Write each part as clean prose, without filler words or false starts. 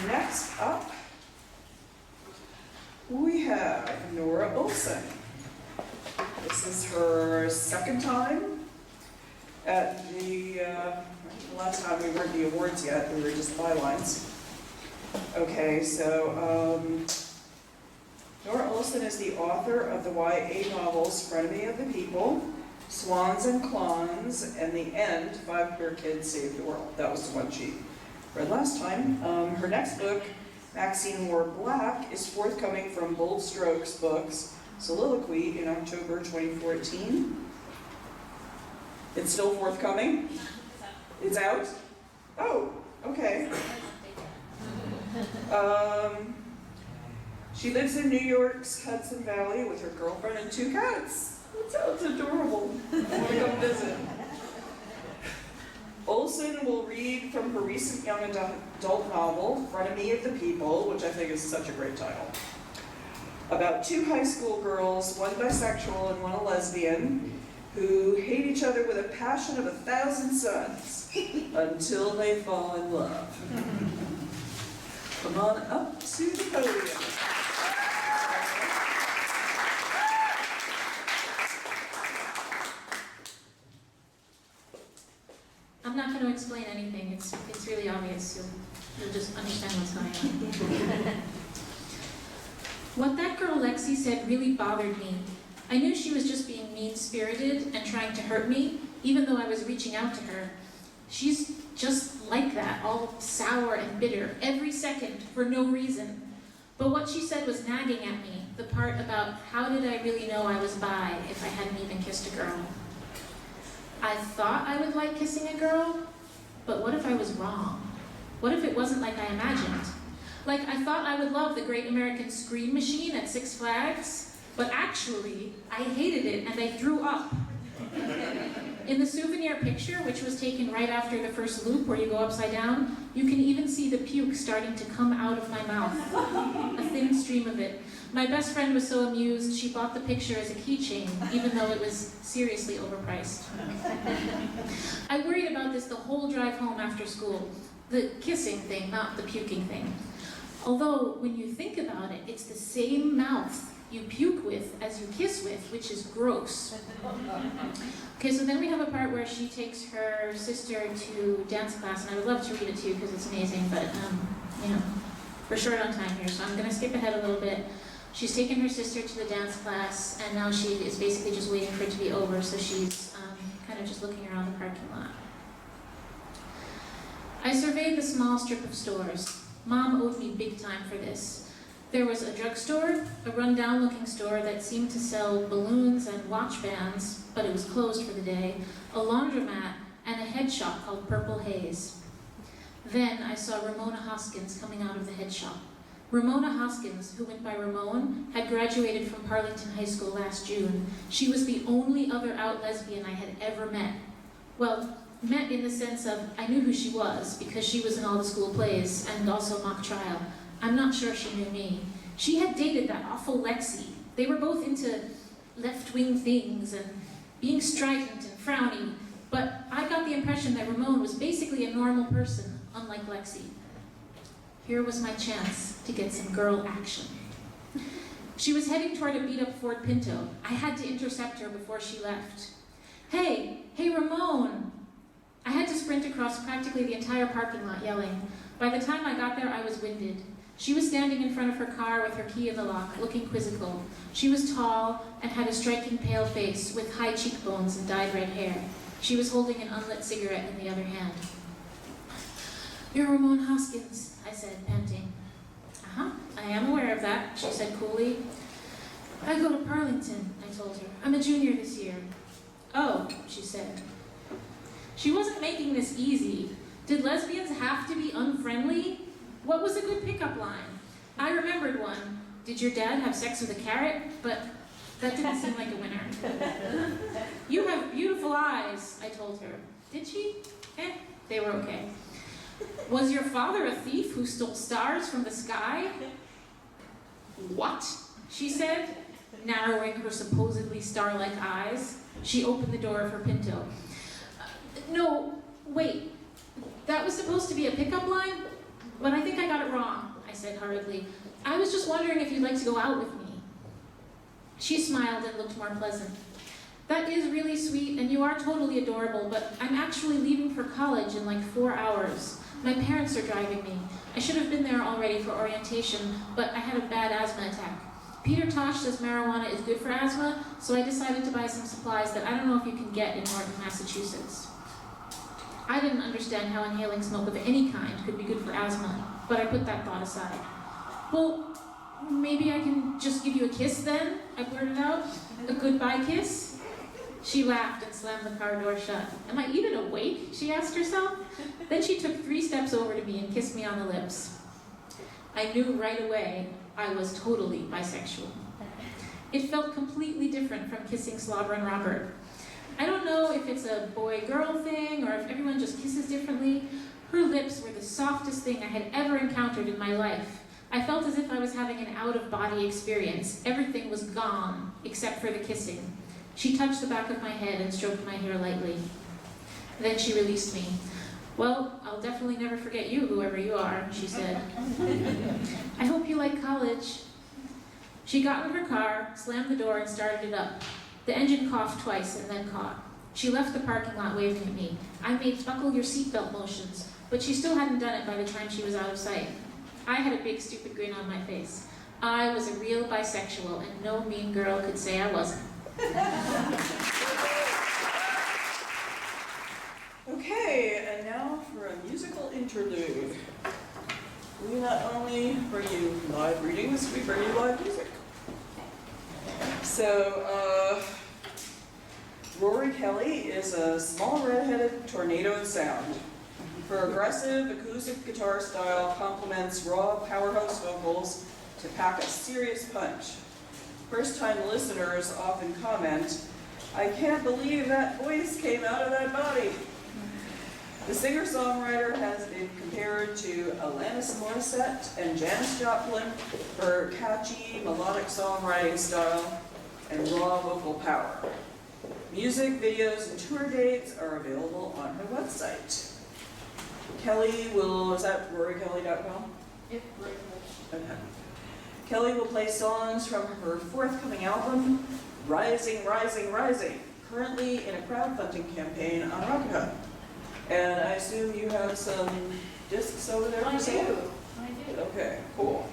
Next up, we have Nora Olsen. This is her second time at the last time we weren't the awards yet, we were just bylines. Okay, so Nora Olsen is the author of the YA novels Frenemy of the People, Swans and Clans, and The End, 5 Queer Kids Save the World. That was the one she read last time. Her next book, Maxine Wore Black, is forthcoming from Bold Strokes Books, Soliloquy, in October 2014. It's still forthcoming? It's out? Oh, okay. She lives in New York's Hudson Valley with her girlfriend and 2 cats. That sounds adorable. I want to come visit. Olsen will read from her recent young adult novel, Frenemy of the People, which I think is such a great title, about 2 high school girls, one bisexual and one a lesbian, who hate each other with a passion of 1,000 suns until they fall in love. Come on up to the podium. I'm not going to explain anything. It's really obvious. You'll just understand what's going on. What that girl Lexi said really bothered me. I knew she was just being mean-spirited and trying to hurt me, even though I was reaching out to her. She's just like that, all sour and bitter, every second, for no reason. But what she said was nagging at me, the part about how did I really know I was bi if I hadn't even kissed a girl. I thought I would like kissing a girl, but what if I was wrong? What if it wasn't like I imagined? Like I thought I would love the Great American Scream Machine at Six Flags, but actually, I hated it and I threw up. In the souvenir picture, which was taken right after the first loop where you go upside down, you can even see the puke starting to come out of my mouth, a thin stream of it. My best friend was so amused, she bought the picture as a keychain, even though it was seriously overpriced. I worried about this the whole drive home after school. The kissing thing, not the puking thing. Although, when you think about it, it's the same mouth you puke with as you kiss with, which is gross. Okay, so then we have a part where she takes her sister to dance class, and I would love to read it to you because it's amazing, but you know, we're short on time here, so I'm gonna skip ahead a little bit. She's taken her sister to the dance class, and now she is basically just waiting for it to be over, so she's kind of just looking around the parking lot. I surveyed the small strip of stores. Mom owed me big time for this. There was a drugstore, a run-down-looking store that seemed to sell balloons and watch bands, but it was closed for the day, a laundromat, and a head shop called Purple Haze. Then I saw Ramona Hoskins coming out of the head shop. Ramona Hoskins, who went by Ramon, had graduated from Parlington High School last June. She was the only other out lesbian I had ever met. Well, met in the sense of I knew who she was because she was in all the school plays and also mock trial. I'm not sure she knew me. She had dated that awful Lexi. They were both into left-wing things and being strident and frowny, but I got the impression that Ramon was basically a normal person, unlike Lexi. Here was my chance to get some girl action. She was heading toward a beat-up Ford Pinto. I had to intercept her before she left. Hey, Ramon! I had to sprint across practically the entire parking lot yelling. By the time I got there, I was winded. She was standing in front of her car with her key in the lock, looking quizzical. She was tall and had a striking pale face with high cheekbones and dyed red hair. She was holding an unlit cigarette in the other hand. You're Ramon Hoskins, I said, panting. I am aware of that, she said coolly. I go to Parlington, I told her. I'm a junior this year. Oh, she said. She wasn't making this easy. Did lesbians have to be unfriendly? What was a good pickup line? I remembered one. Did your dad have sex with a carrot? But that didn't seem like a winner. You have beautiful eyes, I told her. Did she? They were okay. Was your father a thief who stole stars from the sky? What? She said, narrowing her supposedly star-like eyes. She opened the door of her Pinto. No, wait. That was supposed to be a pickup line? But I think I got it wrong, I said hurriedly. I was just wondering if you'd like to go out with me. She smiled and looked more pleasant. That is really sweet, and you are totally adorable, but I'm actually leaving for college in like 4 hours. My parents are driving me. I should have been there already for orientation, but I had a bad asthma attack. Peter Tosh says marijuana is good for asthma, so I decided to buy some supplies that I don't know if you can get in Norton, Massachusetts. I didn't understand how inhaling smoke of any kind could be good for asthma, but I put that thought aside. Well, maybe I can just give you a kiss then, I blurted out. A goodbye kiss? She laughed and slammed the car door shut. Am I even awake? She asked herself. Then she took 3 steps over to me and kissed me on the lips. I knew right away I was totally bisexual. It felt completely different from kissing Slobber and Robert. I don't know if it's a boy-girl thing or if everyone just kisses differently. Her lips were the softest thing I had ever encountered in my life. I felt as if I was having an out-of-body experience. Everything was gone, except for the kissing. She touched the back of my head and stroked my hair lightly. Then she released me. Well, I'll definitely never forget you, whoever you are, she said. I hope you like college. She got in her car, slammed the door, and started it up. The engine coughed twice and then caught. She left the parking lot waving at me. I made buckle your seatbelt motions, but she still hadn't done it by the time she was out of sight. I had a big stupid grin on my face. I was a real bisexual, and no mean girl could say I wasn't. Okay, and now for a musical interlude. We not only bring you live readings, we bring you live music. So, Rorie Kelly is a small red-headed tornado of sound. Her aggressive acoustic guitar style complements raw powerhouse vocals to pack a serious punch. First-time listeners often comment, "I can't believe that voice came out of that body." The singer-songwriter has been compared to Alanis Morissette and Janis Joplin for her catchy, melodic songwriting style and raw vocal power. Music, videos, and tour dates are available on her website. Kelly will, is that RorieKelly.com? Yep. Okay. Kelly will play songs from her forthcoming album, Rising, Rising, Rising, currently in a crowdfunding campaign on Rocket Hub. And I assume you have some discs over there for sale? I do. Okay, cool.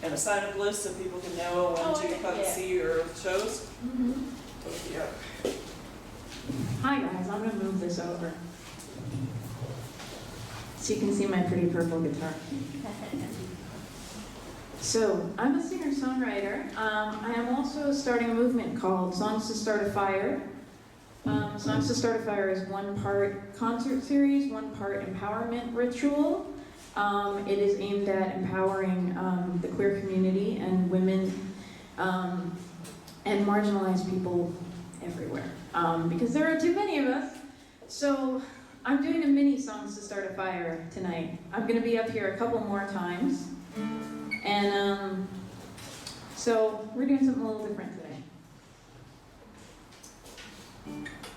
And a sign-up list so people can know when to come yeah. see your shows? Yeah. Hi guys, I'm gonna move this over so you can see my pretty purple guitar. So, I'm a singer-songwriter. I am also starting a movement called Songs to Start a Fire. Songs to Start a Fire is 1 part concert series, 1 part empowerment ritual. It is aimed at empowering the queer community and women and marginalized people everywhere, because there are too many of us. So I'm doing a mini Songs to Start a Fire tonight. I'm going to be up here a couple more times. And so we're doing something a little different today.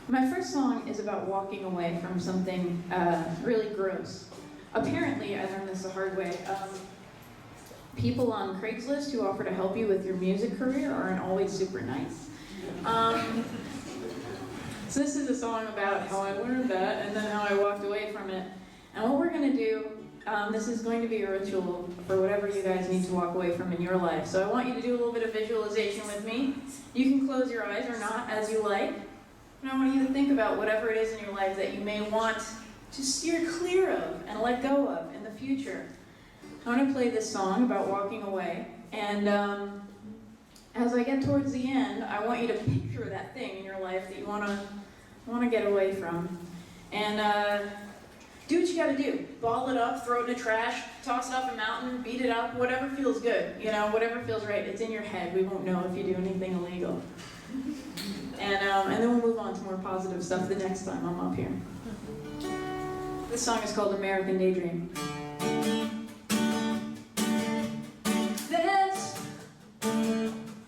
My first song is about walking away from something really gross. Apparently, I learned this the hard way. People on Craigslist who offer to help you with your music career aren't always super nice. So this is a song about how I learned that and then how I walked away from it. And what we're going to do, this is going to be a ritual for whatever you guys need to walk away from in your life. So I want you to do a little bit of visualization with me. You can close your eyes or not, as you like. And I want you to think about whatever it is in your life that you may want to steer clear of and let go of in the future. I want to play this song about walking away. And as I get towards the end, I want you to picture that thing in your life that you want to get away from. And do what you gotta do. Ball it up, throw it in the trash, toss it off a mountain, beat it up, whatever feels good. You know, whatever feels right. It's in your head. We won't know if you do anything illegal. And then we'll move on to more positive stuff the next time I'm up here. This song is called American Daydream. This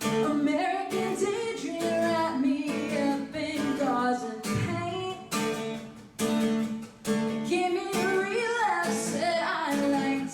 American daydream wrapped me up in gauze and paint. Give me a relapse that I like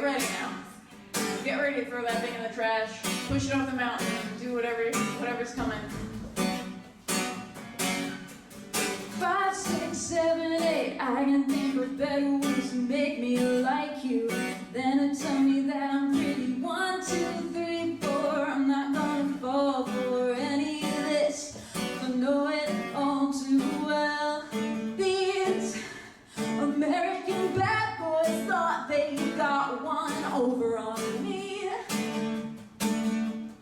ready now. Get ready to throw that thing in the trash, push it off the mountain, do whatever's coming. 5, 6, 7, 8, I can think of better ways to make me like you than to tell me that I'm pretty. 1, 2, 3, 4, I'm not gonna fall for any of this. I know it all too well. These American bad boys thought they got one over on me.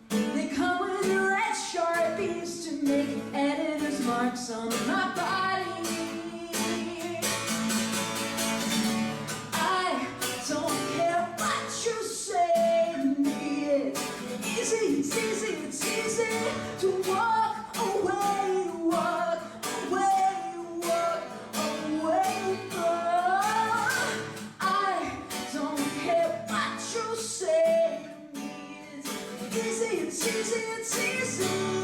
They come with red Sharpies to make editor's marks on my body. I don't care what you say to me. It's easy, it's easy to walk away, walk away, walk away from. I don't care what you say to me. It's easy, it's easy, it's easy.